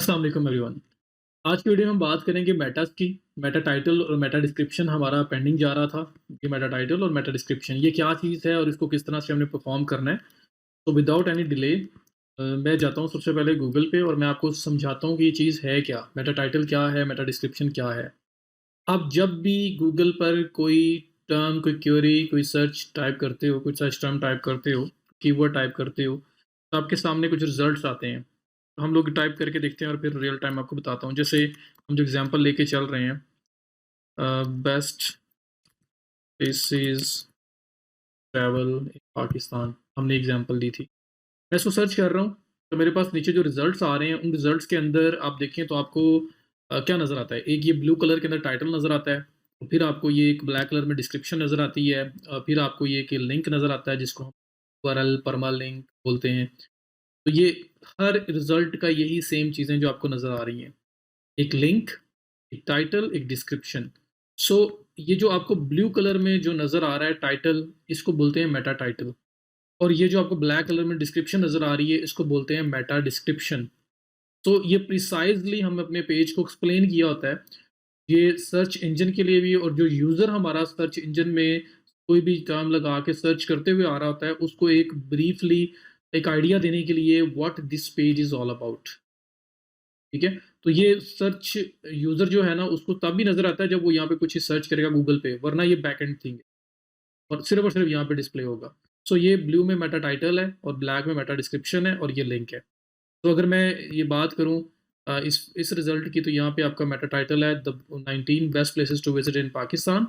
अस्सलाम वालेकुम एवरीवन। आज की वीडियो में हम बात करेंगे मेटास की। मेटा टाइटल और मेटा डिस्क्रिप्शन हमारा पेंडिंग जा रहा था कि मेटा टाइटल और मेटा डिस्क्रिप्शन ये क्या चीज़ है और इसको किस तरह से हमने परफॉर्म करना है। तो विदाउट एनी डिले मैं जाता हूँ सबसे पहले गूगल पे और मैं आपको समझाता हूँ कि ये चीज़ है क्या, मेटा टाइटल क्या है, मेटा डिस्क्रिप्शन क्या है। आप जब भी गूगल पर कोई टर्म, कोई क्वेरी, कोई सर्च टाइप करते हो, कोई सर्च टर्म टाइप करते हो, कीवर्ड टाइप करते हो, तो आपके सामने कुछ रिजल्ट्स आते हैं। हम लोग टाइप करके देखते हैं और फिर रियल टाइम आपको बताता हूँ। जैसे हम जो एग्ज़ाम्पल लेके चल रहे हैं, best places travel in Pakistan, हमने एग्ज़ाम्पल दी थी। मैं इसको सर्च कर रहा हूँ, तो मेरे पास नीचे जो रिज़ल्ट्स आ रहे हैं, उन रिज़ल्ट्स के अंदर आप देखें तो आपको क्या नज़र आता है? एक ये ब्लू कलर के अंदर टाइटल नज़र आता है, और फिर आपको ये एक ब्लैक कलर में डिस्क्रिप्शन नज़र आती है, फिर आपको ये एक लिंक नज़र आता है जिसको हम यूआरएल परमालिंक बोलते हैं। तो ये हर रिज़ल्ट का यही सेम चीज़ें जो आपको नज़र आ रही हैं। एक लिंक, एक टाइटल, एक डिस्क्रिप्शन। सो ये जो आपको ब्लू कलर में जो नज़र आ रहा है टाइटल, इसको बोलते हैं मेटा टाइटल, और ये जो आपको ब्लैक कलर में डिस्क्रिप्शन नज़र आ रही है, इसको बोलते हैं मेटा डिस्क्रिप्शन। तो ये प्रिसाइज़ली हमने अपने पेज को एक्सप्लेन किया होता है। ये सर्च इंजन के लिए भी, और जो यूज़र हमारा सर्च इंजन में कोई भी टर्म लगा के सर्च करते हुए आ रहा होता है, उसको एक ब्रीफली एक आइडिया देने के लिए what this page is all about. ठीक है? तो ये सर्च यूज़र जो है ना, उसको तब भी नज़र आता है जब वो यहाँ पे कुछ सर्च करेगा गूगल पे, वरना ये बैक एंड थिंग है और सिर्फ़ यहाँ पे डिस्प्ले होगा। सो ये ब्लू में मेटा टाइटल है और ब्लैक में मेटा डिस्क्रिप्शन है और ये लिंक है। तो अगर मैं ये बात करूँ इस रिज़ल्ट की, तो यहाँ पे आपका मेटा टाइटल है the 19 best places to visit in Pakistan,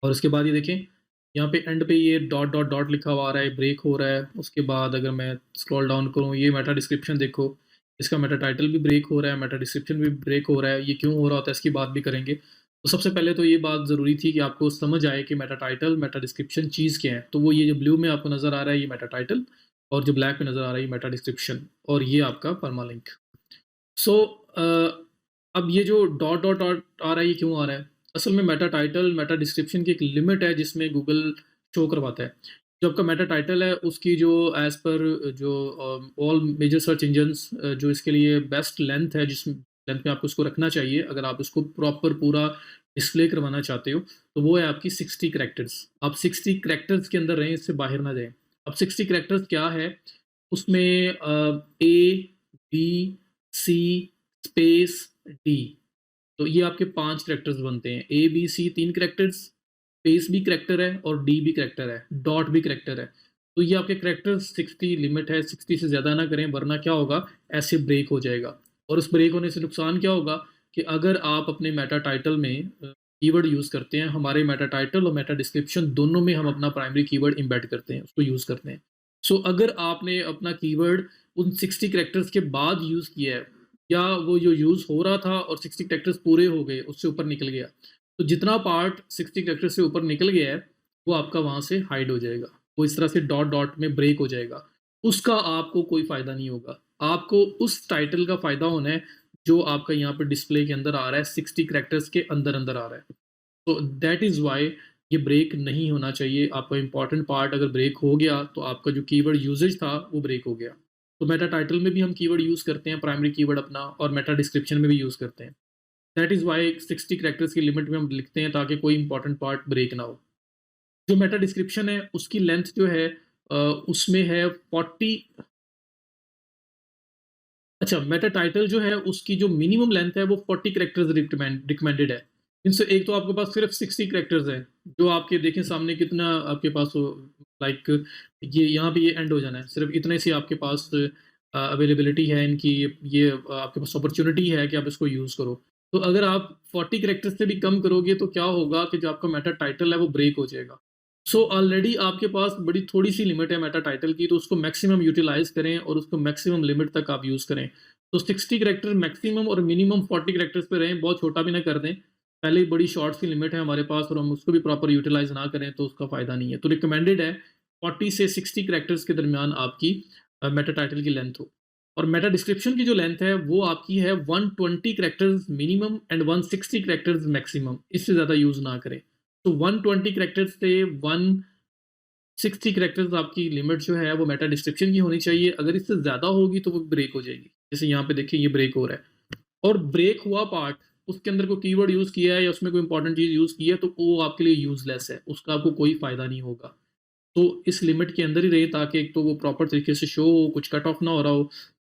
और उसके बाद ये देखें, यहाँ पे एंड पे ये डॉट, डॉट, डॉट लिखा हुआ आ रहा है, ब्रेक हो रहा है। उसके बाद अगर मैं स्क्रॉल डाउन करूँ, ये मेटा डिस्क्रिप्शन देखो, इसका मेटा टाइटल भी ब्रेक हो रहा है, मेटा डिस्क्रिप्शन भी ब्रेक हो रहा है। ये क्यों हो रहा होता है, इसकी बात भी करेंगे। तो सबसे पहले तो ये बात ज़रूरी थी कि आपको समझ आए कि मेटा टाइटल, मेटा डिस्क्रिप्शन चीज़ क्या है। तो वो ये जो ब्लू में आपको नज़र आ रहा है, ये मेटा टाइटल, और जो ब्लैक में नज़र आ रहा है, ये मेटा डिस्क्रिप्शन, और ये आपका परमालिंक। सो अब ये जो डॉट डॉट डॉट आ रहा है, ये क्यों आ रहा है? असल में मेटा टाइटल, मेटा डिस्क्रिप्शन की एक लिमिट है जिसमें गूगल शो करवाता है। जो आपका मेटा टाइटल है, उसकी जो एज़ पर जो ऑल मेजर सर्च इंजन्स जो इसके लिए बेस्ट लेंथ है, जिस लेंथ में आपको इसको रखना चाहिए, अगर आप इसको प्रॉपर पूरा डिस्प्ले करवाना चाहते हो, तो वो है आपकी 60 कैरेक्टर्स। आप 60 कैरेक्टर्स के अंदर रहें, इससे बाहर ना जाएँ। अब 60 कैरेक्टर्स क्या है? उसमें ए, बी, सी स्पेस डी, तो ये आपके 5 कैरेक्टर्स बनते हैं। ए, बी, सी 3 कैरेक्टर्स, स्पेस भी कैरेक्टर है और डी भी कैरेक्टर है, डॉट भी कैरेक्टर है। तो ये आपके कैरेक्टर्स 60 लिमिट है, 60 से ज़्यादा ना करें, वरना क्या होगा, ऐसे ब्रेक हो जाएगा। और उस ब्रेक होने से नुकसान क्या होगा कि अगर आप अपने मेटा टाइटल में कीवर्ड यूज़ करते हैं, हमारे मेटा टाइटल और मेटा डिस्क्रिप्शन दोनों में हम अपना प्राइमरी कीवर्ड एम्बेड करते हैं, उसको यूज़ करते हैं। सो अगर आपने अपना कीवर्ड उन 60 कैरेक्टर्स के बाद यूज़ किया है, या वो जो यूज़ हो रहा था और 60 कैरेक्टर्स पूरे हो गए, उससे ऊपर निकल गया, तो जितना पार्ट 60 कैरेक्टर्स से ऊपर निकल गया है, वो आपका वहाँ से हाइड हो जाएगा। वो इस तरह से डॉट डॉट में ब्रेक हो जाएगा। उसका आपको कोई फ़ायदा नहीं होगा। आपको उस टाइटल का फ़ायदा होना है, जो आपका यहाँ पे डिस्प्ले के अंदर आ रहा है, 60 कैरेक्टर्स के अंदर-अंदर आ रहा है। तो दैट इज़ व्हाई ये ब्रेक नहीं होना चाहिए। आपका इम्पोर्टेंट पार्ट अगर ब्रेक हो गया, तो आपका जो कीवर्ड यूसेज था, वो ब्रेक हो गया। तो मेटा टाइटल में भी हम कीवर्ड यूज़ करते हैं, प्राइमरी कीवर्ड अपना, और मेटा डिस्क्रिप्शन में भी यूज़ करते हैं। दैट इज़ व्हाई 60 कैरेक्टर्स की लिमिट में हम लिखते हैं, ताकि कोई इम्पोर्टेंट पार्ट ब्रेक ना हो। जो मेटा डिस्क्रिप्शन है, उसकी लेंथ जो है उसमें है 40। अच्छा, मेटा टाइटल जो है, उसकी जो मिनिमम लेंथ है, वो 40 कैरेक्टर्स रिकमेंडेड है। इनसे एक तो आपके पास सिर्फ़ 60 कैरेक्टर्स हैं, जो आपके देखें सामने कितना आपके पास हो, लाइक ये यहाँ पे ये एंड हो जाना है। सिर्फ़ इतने से आपके पास अवेलेबिलिटी है इनकी, ये आपके पास अपॉर्च्युनिटी है कि आप इसको यूज़ करो। तो अगर आप 40 कैरेक्टर्स से भी कम करोगे, तो क्या होगा कि जो आपका मेटा टाइटल है, वो ब्रेक हो जाएगा। सो ऑलरेडी आपके पास बड़ी थोड़ी-सी लिमिट है मेटा टाइटल की, तो उसको मैक्सिमम यूटिलाइज़ करें और उसको मैक्सिमम लिमिट तक आप यूज़ करें। तो 60 कैरेक्टर मैक्सिमम और मिनिमम 40 कैरेक्टर्स पे रहें, बहुत छोटा भी ना कर दें। पहले ही बड़ी शॉर्ट सी लिमिट है हमारे पास और हम उसको भी प्रॉपर यूटिलाइज़ ना करें, तो उसका फ़ायदा नहीं है। तो रिकमेंडेड है 40 से 60 कैरेक्टर्स के दरमियान आपकी मेटा टाइटल की लेंथ हो। और मेटा डिस्क्रिप्शन की जो लेंथ है, वो आपकी है 120 characters minimum and 160 characters maximum, इससे ज़्यादा यूज़ ना करें। तो 120 कैरेक्टर्स से 160 कैरेक्टर्स आपकी लिमिट जो है, वो मेटा डिस्क्रिप्शन की होनी चाहिए। अगर इससे ज़्यादा होगी, तो वो ब्रेक हो जाएगी। जैसे यहाँ पे देखिए ये ब्रेक हो रहा है और ब्रेक हुआ पार्ट उसके अंदर कोई कीवर्ड यूज़ किया है या उसमें कोई इंपॉर्टेंट चीज़ यूज़ की है तो वो आपके लिए यूज़लेस है, उसका आपको कोई फ़ायदा नहीं होगा। तो इस लिमिट के अंदर ही रहे ताकि एक तो वो प्रॉपर तरीके से शो हो, कुछ कट ऑफ ना हो रहा हो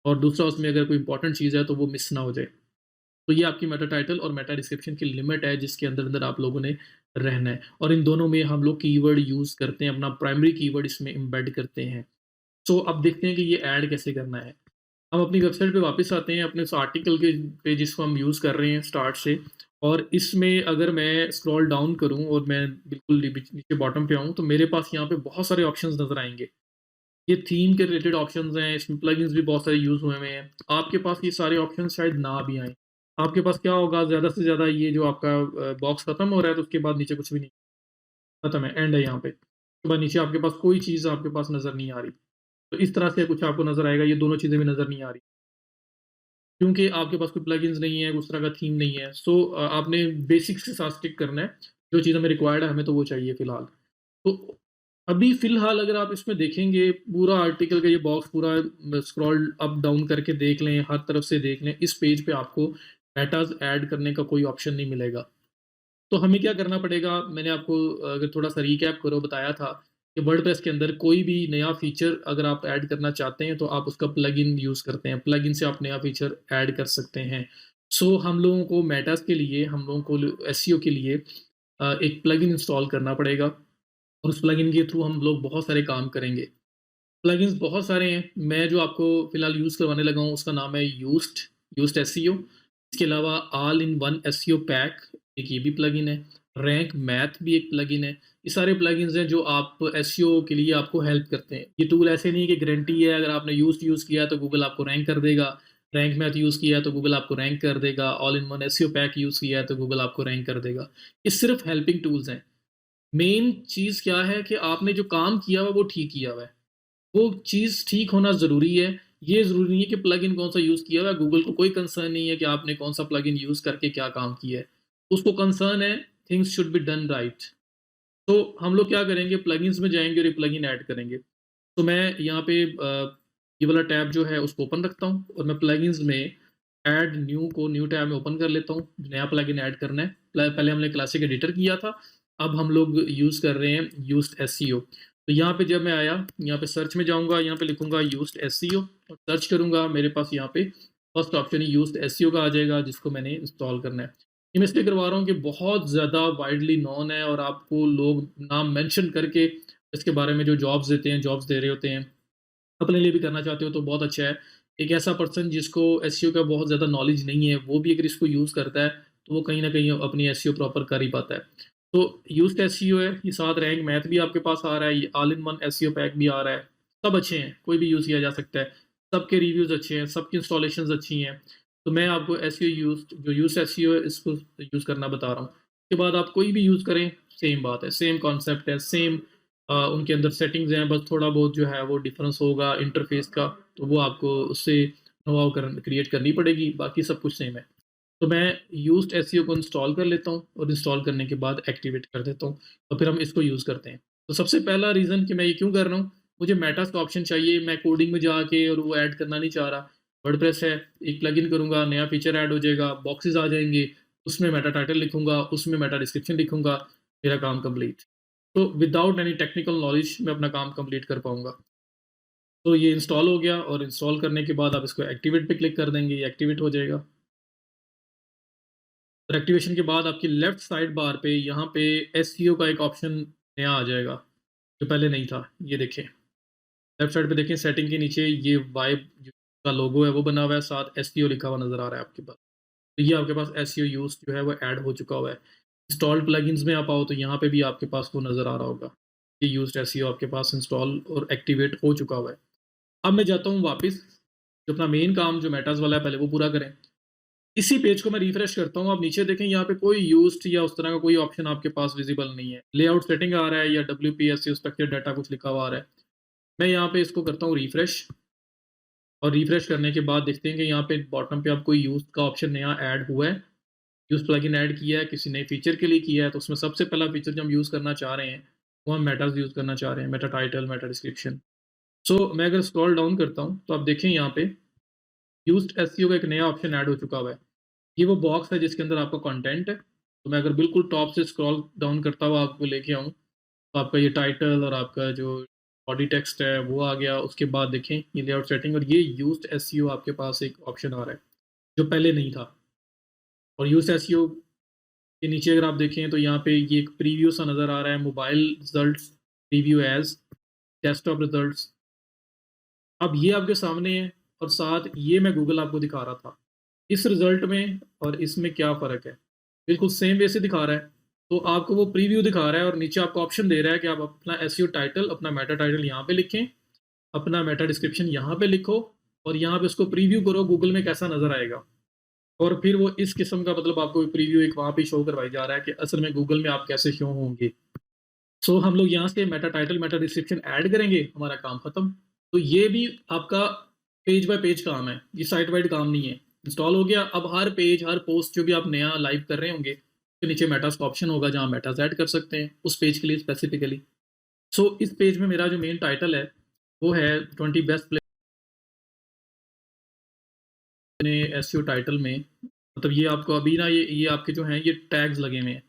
और दूसरा उसमें अगर कोई इंपॉर्टेंट चीज़ है तो वो मिस ना हो जाए। तो ये आपकी मेटा टाइटल और मेटा डिस्क्रिप्शन की लिमिट है जिसके अंदर-अंदर आप लोगों ने रहना है और इन दोनों में हम लोग कीवर्ड यूज़ करते हैं, अपना प्राइमरी कीवर्ड इसमें एम्बेड करते हैं। सो अब देखते हैं कि ये ऐड कैसे करना है। हम अपनी वेबसाइट पे वापस आते हैं अपने उस आर्टिकल के पे जिसको हम यूज़ कर रहे हैं स्टार्ट से और इसमें अगर मैं स्क्रॉल डाउन करूँ और मैं बिल्कुल नीचे बॉटम पे आऊँ तो मेरे पास यहाँ पे बहुत सारे ऑप्शंस नज़र आएँगे। ये थीम के रिलेटेड ऑप्शंस हैं, इसमें प्लगइन्स भी बहुत सारे यूज़ हुए हुए हैं। आपके पास ये सारे ऑप्शंस शायद ना भी आएँ। आपके पास क्या होगा ज़्यादा से ज़्यादा ये जो आपका बॉक्स खत्म हो रहा है तो उसके बाद नीचे कुछ भी नहीं, खत्म है, एंड है यहाँ पे। उसके बाद नीचे आपके पास कोई चीज़ आपके पास नज़र नहीं आ रही। तो इस तरह से कुछ आपको नज़र आएगा, ये दोनों चीज़ें भी नज़र नहीं आ रही। क्योंकि आपके पास कोई प्लगइन्स नहीं है, उस तरह का थीम नहीं है। सो आपने बेसिक्स के साथ स्टिक करना है। जो चीज़ हमें रिक्वायर्ड है, हमें तो वो चाहिए फ़िलहाल। तो अभी फ़िलहाल अगर आप इसमें देखेंगे, पूरा आर्टिकल का ये बॉक्स पूरा स्क्रॉल अप डाउन करके देख लें, हर तरफ से देख लें, इस पेज पे आपको मेटाज़ ऐड करने का कोई ऑप्शन नहीं मिलेगा। तो हमें क्या करना पड़ेगा, मैंने आपको अगर थोड़ा-सा रिकैप करो बताया था कि वर्डप्रेस के अंदर कोई भी नया फ़ीचर अगर आप ऐड करना चाहते हैं, तो आप उसका प्लगइन यूज़ करते हैं। प्लगइन से आप नया फ़ीचर ऐड कर सकते हैं। सो हम लोगों को मेटाज़ के लिए, हम लोगों को एसईओ के लिए एक प्लगइन इंस्टॉल करना पड़ेगा और उस प्लगइन के थ्रू हम लोग बहुत सारे काम करेंगे। प्लगइन्स बहुत सारे हैं, मैं जो आपको फ़िलहाल यूज़ करवाने लगा हूँ उसका नाम है यूस्ट एसईओ। इसके अलावा all in one SEO pack एक ये भी प्लगइन है, रैंक मैथ भी एक प्लगइन है। ये सारे प्लगइन्स हैं जो आप एसईओ के लिए आपको हेल्प करते हैं। ये टूल ऐसे नहीं है कि गारंटी है अगर आपने यूज़ किया तो गूगल आपको रैंक कर देगा, रैंक मैथ यूज़ किया है तो गूगल आपको रैंक कर देगा, all in one SEO pack use किया है तो गूगल आपको रैंक कर देगा। ये सिर्फ़ हेल्पिंग टूल्स हैं। मेन चीज़ क्या है कि आपने जो काम किया हुआ है वो ठीक किया हुआ है। वो चीज़ ठीक होना ज़रूरी है। ये ज़रूरी नहीं है कि प्लगइन कौन-सा यूज़ किया हुआ है, गूगल को कोई कंसर्न नहीं है कि आपने कौन-सा प्लगइन यूज़ करके क्या काम किया है। उसको कंसर्न है things should be done right. तो हम लोग क्या करेंगे प्लगइन्स में जाएँगे और ये प्लगइन ऐड करेंगे। तो मैं यहाँ पे ये वाला टैब जो है उसको ओपन रखता हूँ और मैं प्लगइन्स में ऐड न्यू को न्यू टैब में ओपन कर लेता हूँ। नया प्लगइन ऐड करना है। पहले हमने क्लासिक एडिटर किया था, अब हम लोग यूज़ कर रहे हैं यूज्ड एसईओ। तो यहाँ पे जब मैं आया, यहाँ पे सर्च में जाऊँगा, यहाँ पे लिखूँगा यूज्ड एसईओ और सर्च करूँगा, मेरे पास यहाँ पे फर्स्ट ऑप्शन ही यूज्ड एसईओ का आ जाएगा जिसको मैंने इंस्टॉल करना है। ये मैं इसलिए करवा रहा हूँ कि बहुत ज़्यादा वाइडली नोन है और आपको लोग नाम मेंशन करके इसके बारे में जो जॉब्स देते हैं, जॉब्स दे रहे होते हैं। अपने लिए भी करना चाहते हो तो बहुत अच्छा है। एक ऐसा पर्सन जिसको एसईओ का बहुत ज़्यादा नॉलेज नहीं है, वो भी अगर इसको यूज़ करता है, तो वो कहीं न कहीं अपनी एसईओ प्रॉपर कर ही पाता है। तो यूज्ड एसईओ है, ये साथ रैंक मैथ भी आपके पास आ रहा है, ये all in one SEO pack भी आ रहा है। सब अच्छे हैं, कोई भी यूज़ किया जा सकता है। सबके रिव्यूज़ अच्छे हैं, सबकी इंस्टॉलेशंस अच्छी हैं। तो मैं आपको एसईओ यूज्ड एसईओ है इसको यूज़ करना बता रहा हूँ। उसके बाद आप कोई भी यूज़ करें, सेम बात है, सेम कॉन्सेप्ट है, सेम उनके अंदर सेटिंग्स हैं, बस थोड़ा बहुत जो है वो डिफरेंस होगा इंटरफ़ेस का, तो वो आपको उससे नो हाउ क्रिएट करनी पड़ेगी, बाकी सब कुछ सेम है। तो मैं यूज्ड एसईओ को इंस्टॉल कर लेता हूँ और इंस्टॉल करने के बाद एक्टिवेट कर देता हूँ और फिर हम इसको यूज़ करते हैं। तो सबसे पहला रीज़न कि मैं ये क्यों कर रहा हूँ, मुझे मेटास का ऑप्शन चाहिए, मैं कोडिंग में जाके और वो ऐड करना नहीं चाह रहा। वर्डप्रेस है, एक प्लगइन करूँगा, नया फीचर ऐड हो जाएगा, बॉक्सेस आ जाएँगे, उसमें मेटा टाइटल लिखूँगा, उसमें मेटा डिस्क्रिप्शन लिखूँगा, मेरा काम कंप्लीट। तो विदाउट एनी टेक्निकल नॉलेज मैं अपना काम कंप्लीट कर पाऊँगा। तो ये इंस्टॉल हो गया और इंस्टॉल करने के बाद आप इसको एक्टिवेट पे क्लिक कर देंगे, ये एक्टिवेट हो जाएगा। और एक्टिवेशन के बाद आपकी लेफ्ट साइड बार पे यहाँ पे एसईओ का एक ऑप्शन नया आ जाएगा, जो पहले नहीं था। ये देखें, लेफ्ट साइड पे देखें सेटिंग के नीचे ये वाइब का लोगो है वो बना हुआ है, साथ एसईओ लिखा हुआ नज़र आ रहा है आपके पास। तो ये आपके पास एसईओ यूज़ जो है वो ऐड हो चुका हुआ है। इंस्टॉल्ड प्लगइन्स में आप आओ तो यहाँ पे भी आपके पास वो नज़र आ रहा होगा। ये यूज़्ड एसईओ आपके पास इंस्टॉल और एक्टिवेट हो चुका हुआ है। अब मैं जाता हूँ वापस, जो अपना मेन काम जो मेटाज़ वाला है पहले वो पूरा करें। इसी पेज को मैं रिफ्रेश करता हूँ, आप नीचे देखें यहाँ पे कोई यूज्ड या उस तरह का कोई ऑप्शन आपके पास विज़िबल नहीं है। लेआउट सेटिंग आ रहा है या डब्ल्यूपीएससी स्ट्रक्चर डाटा कुछ लिखा हुआ आ रहा है। मैं यहाँ पे इसको करता हूँ रिफ्रेश और रिफ्रेश करने के बाद देखते हैं कि यहाँ पे बॉटम पे आप कोई यूज़्ड का ऑप्शन नया ऐड हुआ है। यूज़ प्लगइन ऐड किया है, किसी नए फीचर के लिए किया है, तो उसमें सबसे पहला फीचर जो हम यूज़ करना चाह रहे हैं, वो हम मेटाज़ यूज़ करना चाह रहे हैं, मेटा टाइटल, मेटा डिस्क्रिप्शन। सो मैं अगर स्क्रॉल डाउन करता हूँ, तो आप देखें यहाँ पे यूज्ड एसईओ का एक नया ऑप्शन ऐड हो चुका हुआ है। ये वो बॉक्स है जिसके अंदर आपका कंटेंट है। तो मैं अगर बिल्कुल टॉप से स्क्रॉल डाउन करता हुआ आपको लेके आऊँ, तो आपका ये टाइटल और आपका जो बॉडी टेक्स्ट है वो आ गया। उसके बाद देखें ये लेआउट सेटिंग और ये यूज्ड एसईओ आपके पास एक ऑप्शन आ रहा है, जो पहले नहीं था। और यूज्ड एसईओ के नीचे अगर आप देखें तो यहाँ पे ये एक प्रीव्यू सा नज़र आ रहा है, mobile results, preview as, desktop results. अब ये आपके सामने है और साथ ये मैं गूगल आपको दिखा रहा था। इस रिज़ल्ट में और इसमें क्या फ़र्क है? बिल्कुल सेम वे से दिखा रहा है। तो आपको वो प्रीव्यू दिखा रहा है और नीचे आपको ऑप्शन दे रहा है कि आप अपना एसईओ टाइटल, अपना मेटा टाइटल यहाँ पे लिखें, अपना मेटा डिस्क्रिप्शन यहाँ पे लिखो और यहाँ पे उसको प्रीव्यू करो गूगल में कैसा नज़र आएगा। और फिर वो इस किस्म का मतलब आपको प्रीव्यू एक वहाँ पे शो करवाई जा रहा है कि असल में गूगल में आप कैसे शो होंगे। सो हम लोग यहाँ से Meta title, Meta description add करेंगे, हमारा काम खत्म। तो ये भी आपका पेज बाय पेज काम है, ये साइट वाइड काम नहीं है। इंस्टॉल हो गया, अब हर पेज, हर पोस्ट जो भी आप नया लाइव कर रहे होंगे, तो नीचे मेटास का ऑप्शन होगा जहाँ मेटास ऐड कर सकते हैं उस पेज के लिए स्पेसिफिकली। सो इस पेज में मेरा जो मेन टाइटल है वो है 20 बेस्ट प्लेस ने एसईओ टाइटल में। मतलब ये आपको अभी ना ये आपके जो हैं ये टैग्स लगे हुए हैं।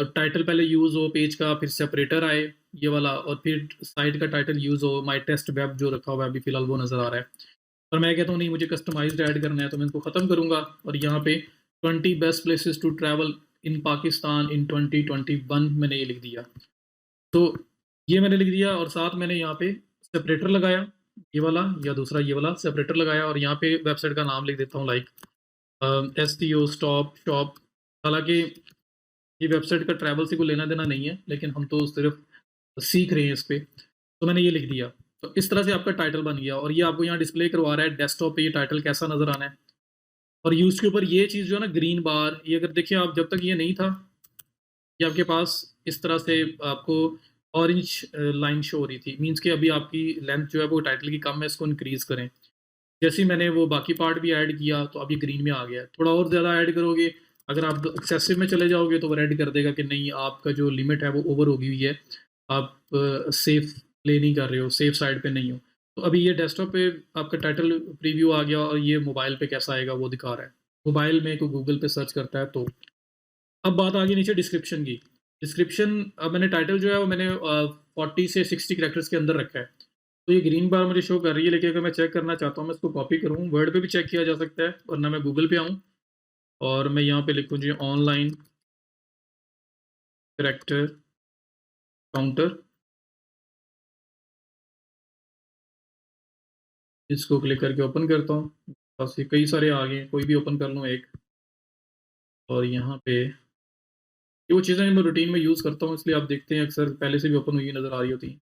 टाइटल पहले यूज़ हो पेज का, फिर सेपरेटर आए ये वाला, और फिर साइट का टाइटल यूज़ हो। माई टेस्ट वेब जो रखा हुआ है अभी फ़िलहाल वो नज़र आ रहा है। और मैं कहता हूँ नहीं, मुझे कस्टमाइज्ड ऐड करना है तो मैं इसको ख़त्म करूँगा और यहाँ पे 20 best places to travel in Pakistan in 2021 मैंने ये लिख दिया। तो ये मैंने लिख दिया और साथ मैंने यहाँ पे सेपरेटर लगाया, ये वाला या दूसरा ये वाला सेपरेटर लगाया, और यहाँ पे वेबसाइट का नाम लिख देता हूँ लाइक एसटीओ स्टॉप शॉप। हालाँकि ये वेबसाइट का ट्रैवल से कोई लेना देना नहीं है, लेकिन हम तो सिर्फ सीख रहे हैं इस पे। तो मैंने ये लिख दिया। तो इस तरह से आपका टाइटल बन गया और ये आपको यहाँ डिस्प्ले करवा रहा है डेस्कटॉप पे ये टाइटल कैसा नज़र आना है। और यूज़ के ऊपर ये चीज़ जो है ना ग्रीन बार, ये अगर देखिए आप, जब तक ये नहीं था, ये आपके पास इस तरह से आपको ऑरेंज लाइन शो हो रही थी। मीन्स कि अभी आपकी लेंथ जो है वो टाइटल की कम है, इसको इंक्रीज़ करें। जैसे ही मैंने वो बाकी पार्ट भी ऐड किया तो अब ये ग्रीन में आ गया है। थोड़ा और ज़्यादा ऐड करोगे, अगर आप एक्सेसिव में चले जाओगे तो वो रेड कर देगा कि नहीं, आपका जो लिमिट है वो ओवर हो गई हुई है, आप सेफ प्ले नहीं कर रहे हो, सेफ साइड पे नहीं हो। तो अभी ये डेस्कटॉप पे आपका टाइटल प्रीव्यू आ गया और ये मोबाइल पे कैसा आएगा वो दिखा रहा है। मोबाइल में कोई गूगल पे सर्च करता है तो। अब बात आ गई नीचे डिस्क्रिप्शन की। डिस्क्रिप्शन, अब मैंने टाइटल जो है वो मैंने 40 से 60 कैरेक्टर्स के अंदर रखा है। तो ये ग्रीन बार मुझे शो कर रही है, लेकिन अगर मैं चेक करना चाहता हूँ, मैं इसको कॉपी करूँ, वर्ड पे भी चेक किया जा सकता है, वरना मैं गूगल पे आऊँ और मैं यहाँ पे लिखूँ जी ऑनलाइन कैरेक्टर काउंटर। इसको क्लिक करके ओपन करता हूँ। बस ये कई सारे आ गए हैं, कोई भी ओपन कर लूँ एक। और यहाँ पे ये वो चीज़ें मैं रूटीन में यूज़ करता हूँ, इसलिए आप देखते हैं अक्सर पहले से भी ओपन हुई नज़र आ रही होती हैं।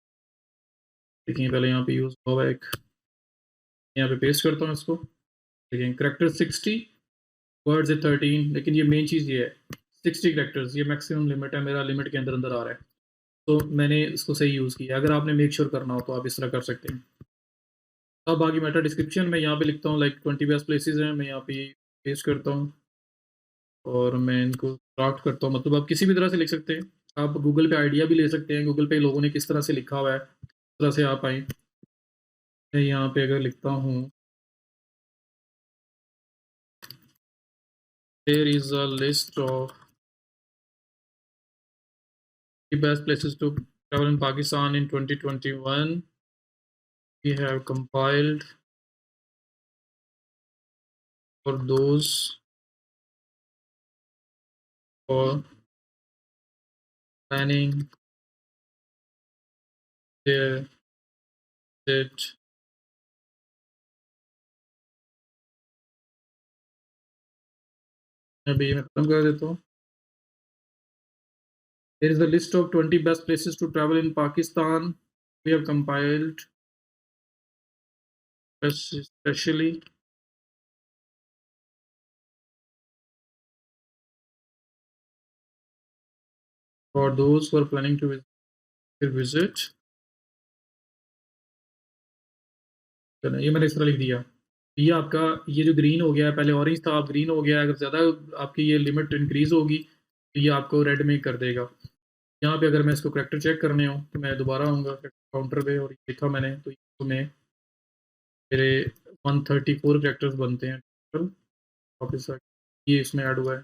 देखिए पहले यहाँ पे यूज़ हुआ है एक, यहाँ पे पेस्ट करता हूँ इसको। देखिए कैरेक्टर 60, वर्ड्स है 13, लेकिन ये मेन चीज़ ये है 60 कैरेक्टर्स, ये मैक्सिमम लिमिट है, मेरा लिमिट के अंदर अंदर आ रहा है। तो मैंने इसको सही यूज़ किया। अगर आपने मेक श्योर करना हो तो आप इस तरह कर सकते हैं। अब आगे मेटा डिस्क्रिप्शन में यहाँ पे लिखता हूँ लाइक 20 बेस्ट प्लेसेस हैं, मैं यहाँ पे पेस्ट करता हूँ और मैं इनको ड्राफ्ट करता हूँ। मतलब आप किसी भी तरह से लिख सकते हैं, आप गूगल पे आइडिया भी ले सकते हैं, गूगल पे लोगों ने किस तरह से लिखा हुआ है उस तरह से आप आएँ। मैं यहाँ पे अगर लिखता हूँ there is a list of the best places to travel in Pakistan in 2021, we have compiled for those for planning their visit। अभी मैं खत्म कर देता हूँ। Here is the list of 20 best places to travel in Pakistan. We have compiled especially for those who are planning to visit। चलो ये मैंने इस तरह लिख दिया। ये आपका ये जो ग्रीन हो गया है, पहले ऑरेंज था, अब ग्रीन हो गया है। अगर ज़्यादा आपकी ये लिमिट इंक्रीज़ होगी तो ये आपको रेड में कर देगा। यहाँ पे अगर मैं इसको करैक्टर चेक करने हो तो मैं दोबारा आऊँगा काउंटर पे और लिखा मैंने, तो इसको मैं मेरे 134 कैरेक्टर्स बनते हैं टोटल। वापस ये इसमें ऐड हुआ है,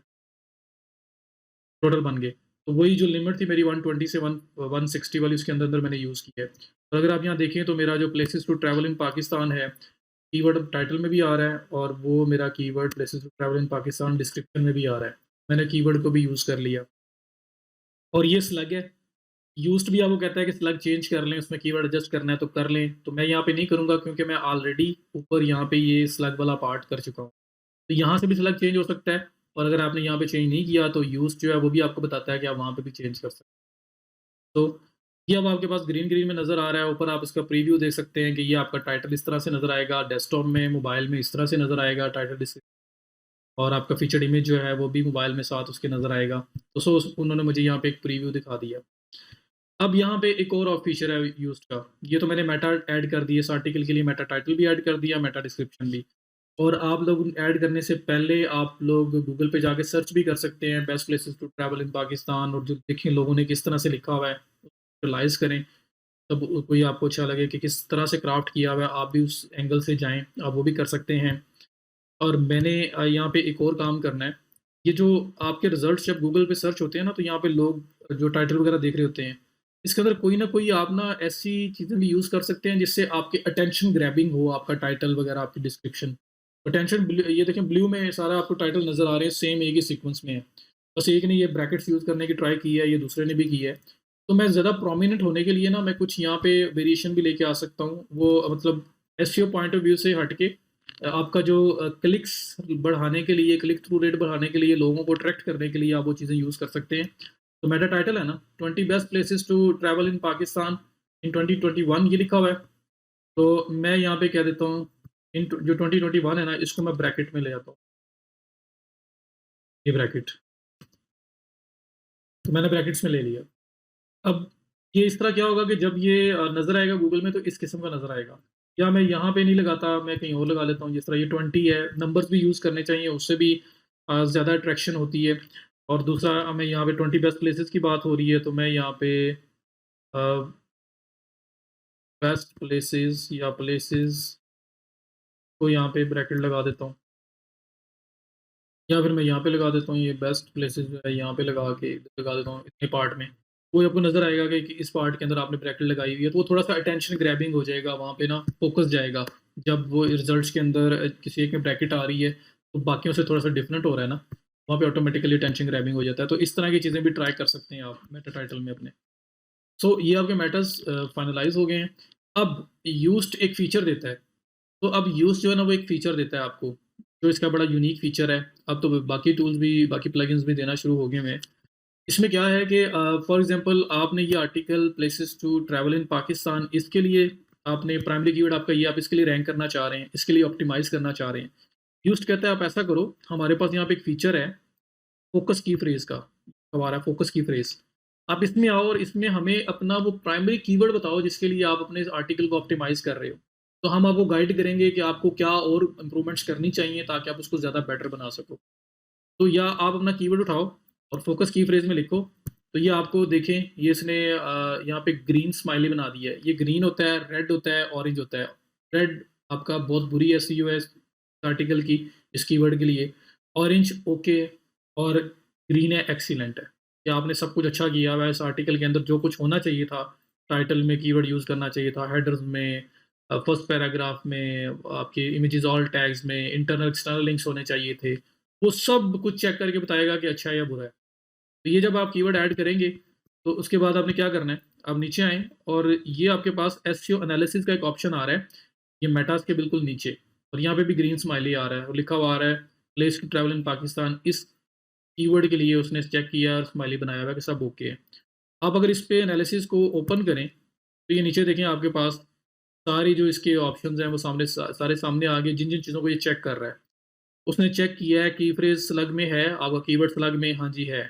टोटल बन गए। तो वही जो लिमिट थी मेरी 120 से 160 वाली, उसके अंदर अंदर मैंने यूज़ किया है। तो अगर आप यहाँ देखें तो मेरा जो places to travel in Pakistan है, कीवर्ड टाइटल में भी आ रहा है, और वो मेरा keyword places to travel in Pakistan description में भी आ रहा है। मैंने कीवर्ड को भी यूज़ कर लिया। और ये स्लग है, यूज्ड भी आपको कहता है कि स्लग चेंज कर लें, उसमें कीवर्ड एडजस्ट करना है तो कर लें। तो मैं यहाँ पे नहीं करूँगा क्योंकि मैं ऑलरेडी ऊपर यहाँ पे ये स्लग वाला पार्ट कर चुका हूँ। तो यहाँ से भी स्लग चेंज हो सकता है, और अगर आपने यहाँ पे चेंज नहीं किया तो यूज़ जो है वो भी आपको बताता है कि आप वहाँ पे भी चेंज कर सकते हैं। तो ये अब आपके पास ग्रीन ग्रीन में नज़र आ रहा है। ऊपर आप इसका प्रीव्यू देख सकते हैं कि ये आपका टाइटल इस तरह से नज़र आएगा, डेस्कटॉप में, मोबाइल में इस तरह से नज़र आएगा टाइटल डिस्क्रिप्शन, और आपका फीचर्ड इमेज जो है वो भी मोबाइल में साथ उसके नज़र आएगा। तो उन्होंने मुझे यहाँ पे एक प्रीव्यू दिखा दिया। अब यहाँ पे एक और फीचर है यूज्ड का। ये तो मैंने मेटा ऐड कर दिया, इस आर्टिकल के लिए मेटा टाइटल भी ऐड कर दिया, मेटा डिस्क्रिप्शन भी। और आप लोग ऐड करने से पहले आप लोग गूगल पे जाके सर्च भी कर सकते हैं, best places to travel in Pakistan, और जो देखें लोगों ने किस तरह से लिखा हुआ है रियलाइज़ करें। तब कोई आपको अच्छा लगे कि किस तरह से क्राफ्ट किया हुआ है, आप भी उस एंगल से जाएँ, आप वो भी कर सकते हैं। और मैंने यहाँ पे एक और काम करना है। ये जो आपके रिजल्ट्स जब गूगल पे सर्च होते हैं ना, तो यहाँ पे लोग जो टाइटल वगैरह देख रहे होते हैं, इसके अंदर कोई ना कोई आप ना ऐसी चीज़ें भी यूज़ कर सकते हैं जिससे आपके अटेंशन ग्रैबिंग हो, आपका टाइटल वगैरह, आपकी डिस्क्रिप्शन। अटेंशन ये देखें ब्लू में सारा आपको टाइटल नज़र आ रहे हैं, सेम एक ही सीक्वेंस में है। बस एक ने ये ब्रैकेट्स यूज़ करने की ट्राई की है, ये दूसरे ने भी की है। तो मैं ज़्यादा प्रोमिनेंट होने के लिए ना मैं कुछ यहाँ पे वेरिएशन भी लेके आ सकता हूँ। वो मतलब एसईओ पॉइंट ऑफ व्यू से हट के आपका जो क्लिक्स बढ़ाने के लिए, क्लिक थ्रू रेट बढ़ाने के लिए, लोगों को अट्रैक्ट करने के लिए आप वो चीज़ें यूज़ कर सकते हैं। तो मेटा टाइटल है ना, 20 best places to travel in Pakistan in 2021 ये लिखा हुआ है। तो मैं यहाँ पे कह देता हूँ जो 2021 है ना, इसको मैं ब्रैकेट में ले आता हूँ, ये ब्रैकेट। तो मैंने ब्रैकेट्स में ले लिया। अब ये इस तरह क्या होगा कि जब ये नज़र आएगा गूगल में तो इस किस्म का नज़र आएगा। या मैं यहाँ पे नहीं लगाता, मैं कहीं और लगा लेता हूँ, जिस तरह ये 20 है, नंबर्स भी यूज़ करने चाहिए, उससे भी ज़्यादा अट्रैक्शन होती है। और दूसरा हमें यहाँ पे 20 बेस्ट प्लेसेस की बात हो रही है, तो मैं यहाँ पे बेस्ट प्लेसेस या प्लेसेस को यहाँ पे ब्रैकेट लगा देता हूँ, या फिर मैं यहाँ पे लगा देता हूँ, ये बेस्ट प्लेसेस जो है यहाँ पे लगा के इधर लगा देता हूँ इतने पार्ट में। वो आपको नज़र आएगा कि इस पार्ट के अंदर आपने ब्रैकेट लगाई हुई है, तो वो थोड़ा-सा अटेंशन ग्रैबिंग हो जाएगा, वहाँ पे ना फ़ोकस जाएगा। जब वो रिज़ल्ट्स के अंदर किसी एक में ब्रैकेट आ रही है, तो बाकियों से थोड़ा-सा डिफरेंट हो रहा है ना, वहाँ पे ऑटोमेटिकली अटेंशन ग्रैबिंग हो जाता है। तो इस तरह की चीज़ें भी ट्राई कर सकते हैं आप मेटा टाइटल में अपने। सो ये आपके मैटर्स फाइनलाइज़ हो गए हैं। अब यूज्ड एक फ़ीचर देता है। तो अब यूज़ जो है ना वो एक फ़ीचर देता है आपको, जो इसका बड़ा यूनिक फ़ीचर है। अब तो बाकी टूल्स भी, बाकी प्लगइन्स भी देना शुरू हो गए हैं। इसमें क्या है कि फॉर एग्ज़ाम्पल आपने ये article places to travel in Pakistan, इसके लिए आपने प्राइमरी कीवर्ड आपका ये, आप इसके लिए रैंक करना चाह रहे हैं, इसके लिए ऑप्टिमाइज़ करना चाह रहे हैं। यूज्ड कहता है आप ऐसा करो, हमारे पास यहाँ पे एक फ़ीचर है फ़ोकस की फ्रेज़ का, हमारा फ़ोकस की फ्रेज़। आप इसमें आओ और इसमें हमें अपना वो प्राइमरी कीवर्ड बताओ जिसके लिए आप अपने इस आर्टिकल को ऑप्टिमाइज़ कर रहे हो। तो हम आपको गाइड करेंगे कि आपको क्या और इम्प्रूवमेंट्स करनी चाहिए ताकि आप उसको ज़्यादा बेटर बना सको। तो या आप अपना कीवर्ड उठाओ और फ़ोकस की फ्रेज़ में लिखो। तो ये आपको देखें, ये इसने यहाँ पे ग्रीन स्माइली बना दी है। ये ग्रीन होता है, रेड होता है, ऑरेंज होता है। रेड आपका बहुत बुरी एसईओ है इस आर्टिकल की, इस कीवर्ड के लिए। ऑरेंज ओके, और ग्रीन है एक्सीलेंट है। कि आपने सब कुछ अच्छा किया हुआ है इस आर्टिकल के अंदर, जो कुछ होना चाहिए था, टाइटल में कीवर्ड यूज़ करना चाहिए था, हेडर्स में, फर्स्ट पैराग्राफ में, आपके इमेजेस ऑल टैग्स में, इंटरनल एक्सटर्नल लिंक्स होने चाहिए थे। वो सब कुछ चेक करके बताएगा कि अच्छा है या बुरा है। तो ये जब आप कीवर्ड ऐड करेंगे, तो उसके बाद आपने क्या करना है, आप नीचे आएँ और ये आपके पास एसईओ एनालिसिस का एक ऑप्शन आ रहा है, ये मेटास के बिल्कुल नीचे, और यहाँ पे भी ग्रीन स्माइली आ रहा है और लिखा हुआ आ रहा है place to travel in Pakistan. इस कीवर्ड के लिए उसने चेक किया और स्माइली बनाया हुआ है कि सब ओके है। आप अगर इस पे एनालिसिस को ओपन करें, तो ये नीचे देखें आपके पास सारी जो इसके ऑप्शंस हैं वो सामने सारे सामने आ गए, जिन-जिन चीज़ों को ये चेक कर रहा है। उसने चेक किया है की फ्रेज़ स्लग में है, आपका कीवर्ड स्लग में, हाँ जी है।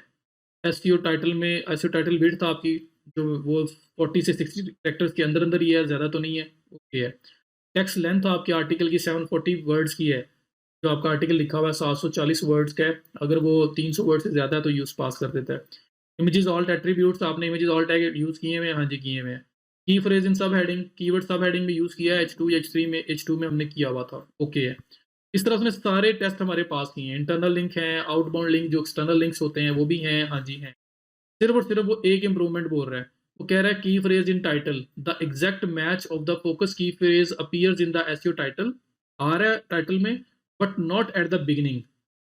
एसईओ टाइटल में, एसईओ टाइटल विड्थ आपकी जो वो 40 से 60 कैरेक्टर्स के अंदर-अंदर ही है, ज़्यादा तो नहीं है, ओके है। टेक्स्ट लेंथ आपके आर्टिकल की 740 वर्ड्स की है। जो आपका आर्टिकल लिखा हुआ है 740 वर्ड्स का है, अगर वो 300 वर्ड से ज़्यादा है तो यूज़ पास कर देता है। इमेजेस ऑल्ट एट्रीब्यूट्स, आपने इमेजेस ऑल टैग यूज़ किए हुए हैं? हाँ जी, किए हुए हैं। की फ्रेज इन सब हेडिंग, कीवर्ड सब हेडिंग में यूज़ किया है, H2 या H3 में, H2 में हमने किया हुआ था, ओके है। इस तरह उसने सारे टेस्ट हमारे पास किए हैं, इंटरनल लिंक हैं, आउटबाउंड लिंक जो एक्सटर्नल लिंक्स होते हैं वो भी हैं, हाँ जी हैं। सिर्फ़ और सिर्फ़ वो एक इम्प्रूवमेंट बोल रहा है। वो कह रहा है key phrase in title, the exact match of the focus key phrase appears in the SEO title, आ रहा है टाइटल में but not at the beginning.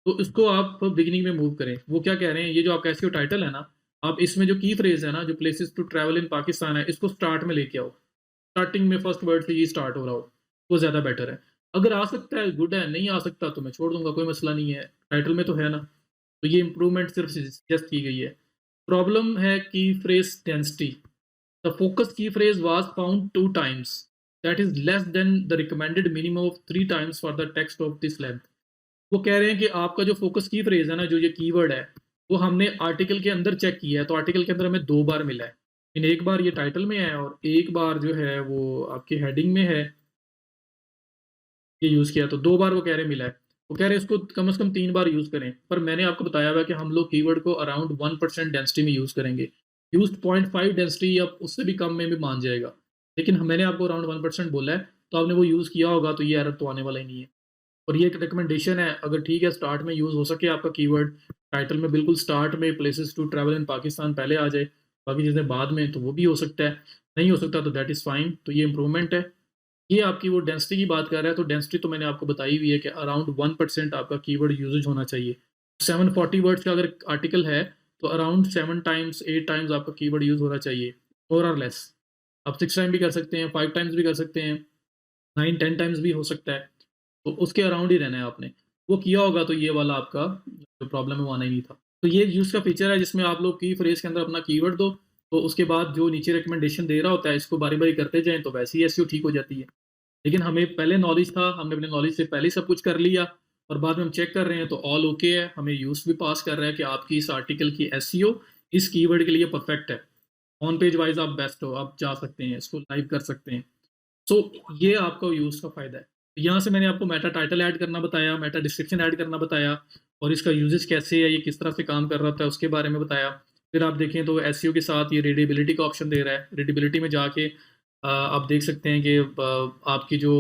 तो इसको आप बिगिनिंग में मूव करें। वो क्या कह रहे हैं, ये जो आपका एसईओ टाइटल है ना, आप इसमें जो की फ्रेज़ है ना, जो places to travel in Pakistan है, इसको स्टार्ट में लेके आओ। स्टार्टिंग में फर्स्ट वर्ड से ये स्टार्ट हो रहा हो, वो ज़्यादा बेटर है। अगर आ सकता है गुड है, नहीं आ सकता तो मैं छोड़ दूँगा, कोई मसला नहीं है। टाइटल में तो है ना, तो ये इम्प्रूवमेंट सिर्फ़ सजेस्ट की गई है। प्रॉब्लम है key phrase density. The focus key phrase was found 2 times, that is less than the recommended minimum of 3 times for the text of this length. वो कह रहे हैं कि आपका जो फोकस की फ्रेज़ है ना, जो ये कीवर्ड है, वो हमने आर्टिकल के अंदर चेक किया है, तो आर्टिकल के अंदर हमें 2 बार मिला है। लेकिन एक बार ये टाइटल में है और एक बार जो है वो आपकी हेडिंग में है, ये यूज़ किया, तो 2 बार वो कह रहे हैं मिला है। वो कह रहे हैं इसको कम से कम 3 बार यूज़ करें, पर मैंने आपको बताया हुआ है कि हम लोग कीवर्ड को अराउंड 1% डेंसिटी में यूज़ करेंगे। यूज़्ड 0.5 डेंसिटी या उससे भी कम में भी मान जाएगा। लेकिन मैंने आपको अराउंड 1% बोला है, तो आपने वो यूज़ किया होगा, तो ये एरर तो आने वाला ही नहीं है। और ये एक रिकमेंडेशन है, अगर ठीक है स्टार्ट में यूज़ हो सके आपका कीवर्ड, टाइटल में बिल्कुल स्टार्ट में places to travel in Pakistan पहले आ जाए, बाकी चीज़ें बाद में, तो वो भी हो सकता है। नहीं हो सकता तो दैट इज़ फाइन, तो ये इम्प्रूवमेंट है। ये आपकी वो डेंसिटी की बात कर रहा है, तो डेंसिटी तो मैंने आपको बताई हुई है कि अराउंड 1% आपका कीवर्ड यूसेज होना चाहिए। 740 वर्ड्स का अगर आर्टिकल है, तो अराउंड 7 टाइम्स, 8 टाइम्स आपका कीवर्ड यूज़ होना चाहिए, मोर और लेस। आप 6 टाइम भी कर सकते हैं, 5 टाइम्स भी कर सकते हैं, 9-10 टाइम्स भी हो सकता है। तो उसके अराउंड ही रहना है आपने। वो किया होगा तो ये वाला आपका जो प्रॉब्लम है वो आना ही नहीं था। तो ये यूज़ का फीचर है जिसमें आप लोग की फ्रेज़ के अंदर अपना कीवर्ड दो, तो उसके बाद जो नीचे रिकमेंडेशन दे रहा होता है इसको बारी-बारी करते जाएँ, तो वैसे ही एसईओ ठीक हो जाती है। लेकिन हमें पहले नॉलेज था, हमने अपने नॉलेज से पहले ही सब कुछ कर लिया और बाद में हम चेक कर रहे हैं तो ऑल ओके है, हमें यूज़ भी पास कर रहा है कि आपकी इस आर्टिकल की एसईओ इस कीवर्ड के लिए परफेक्ट है। ऑन पेज वाइज़ आप बेस्ट हो, आप जा सकते हैं, इसको लाइव कर सकते हैं। सो ये आपका यूज़ का फ़ायदा है। यहाँ से मैंने आपको मेटा टाइटल ऐड करना बताया, मेटा डिस्क्रिप्शन ऐड करना बताया और इसका यूज़ेज़ कैसे है, ये किस तरह से काम कर रहा होता है, उसके बारे में बताया। फिर आप देखें तो एसईओ के साथ ये रीडेबिलिटी का ऑप्शन दे रहा है। रीडेबिलिटी में जाके आप देख सकते हैं कि आपकी जो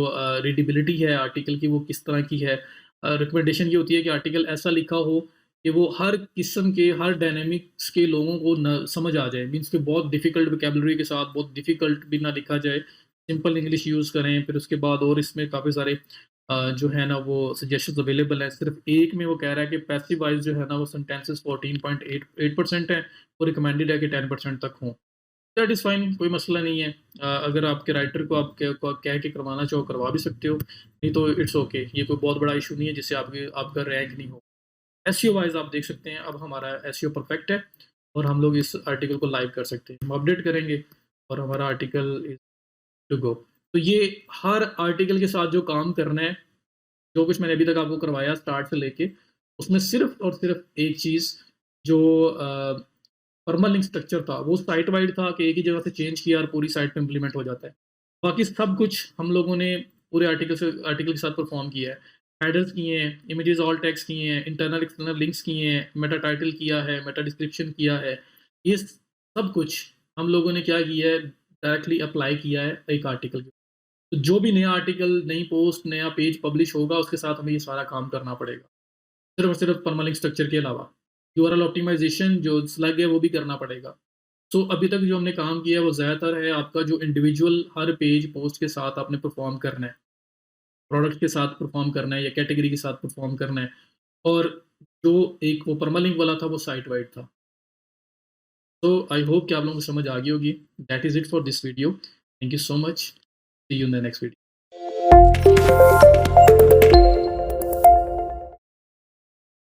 रीडेबिलिटी है आर्टिकल की वो किस तरह की है। रिकमेंडेशन ये होती है कि आर्टिकल ऐसा लिखा हो कि वो हर किस्म के, हर डायनामिक्स के लोगों को न समझ आ जाए। मीन्स कि बहुत डिफ़िकल्ट वोकैब्युलरी के साथ बहुत डिफ़िकल्ट भी ना लिखा जाए। सिंपल इंग्लिश यूज़ करें, फिर उसके बाद और इसमें काफ़ी सारे जो है ना वो सजेशंस अवेलेबल हैं। सिर्फ़ एक में वो कह रहा है कि पैसिव वॉइस जो है ना वो सेंटेंसेस 14.88% है और रिकमेंडेड है कि 10% तक हों। दैट इज़ फाइन, कोई मसला नहीं है। अगर आपके राइटर को आप कह के करवाना चाहो करवा भी सकते हो, नहीं तो इट्स ओके, ये कोई बहुत बड़ा इश्यू नहीं है जिससे आपका रैंक नहीं हो। एसईओ वाइज़ आप देख सकते हैं अब हमारा एसईओ परफेक्ट है और हम लोग इस आर्टिकल को लाइव कर सकते हैं। हम अपडेट करेंगे और हमारा आर्टिकल इज़ टू गो। तो ये हर आर्टिकल के साथ जो काम करना है, जो कुछ मैंने अभी तक आपको करवाया स्टार्ट से लेके, उसमें सिर्फ़ और सिर्फ़ एक चीज़ जो परमालिंक स्ट्रक्चर था, वो साइट वाइड था कि एक ही जगह से चेंज किया और पूरी साइट पे इम्प्लीमेंट हो जाता है। बाकी सब कुछ हम लोगों ने पूरे आर्टिकल के साथ परफ़ॉर्म किया है। हेडर्स किए हैं, इमेजेस ऑल टेक्स्ट किए हैं, इंटरनल एक्सटर्नल लिंक्स किए हैं, मेटा टाइटल किया है, मेटा डिस्क्रिप्शन किया है। ये सब कुछ हम लोगों ने क्या किया है, डायरेक्टली अप्लाई किया है एक आर्टिकल के। तो जो भी नया आर्टिकल, नई पोस्ट, नया पेज पब्लिश होगा, उसके साथ हमें ये सारा काम करना पड़ेगा। सिर्फ़ और सिर्फ़ परमालिंक स्ट्रक्चर के अलावा। यूआरएल ऑप्टिमाइज़ेशन जो स्लग है, वो भी करना पड़ेगा। सो अभी तक जो हमने काम किया है, वो ज़्यादातर है आपका जो इंडिविजुअल हर पेज पोस्ट के साथ आपने परफ़ॉर्म करना है। प्रोडक्ट के साथ परफ़ॉर्म करना है या कैटेगरी के साथ परफ़ॉर्म करना है। और जो एक वो परमालिंक वाला था, वो साइट वाइड था। तो आई होप कि आप लोगों को समझ आ गई होगी। That is it for this video. Thank you so much. See you in the next video.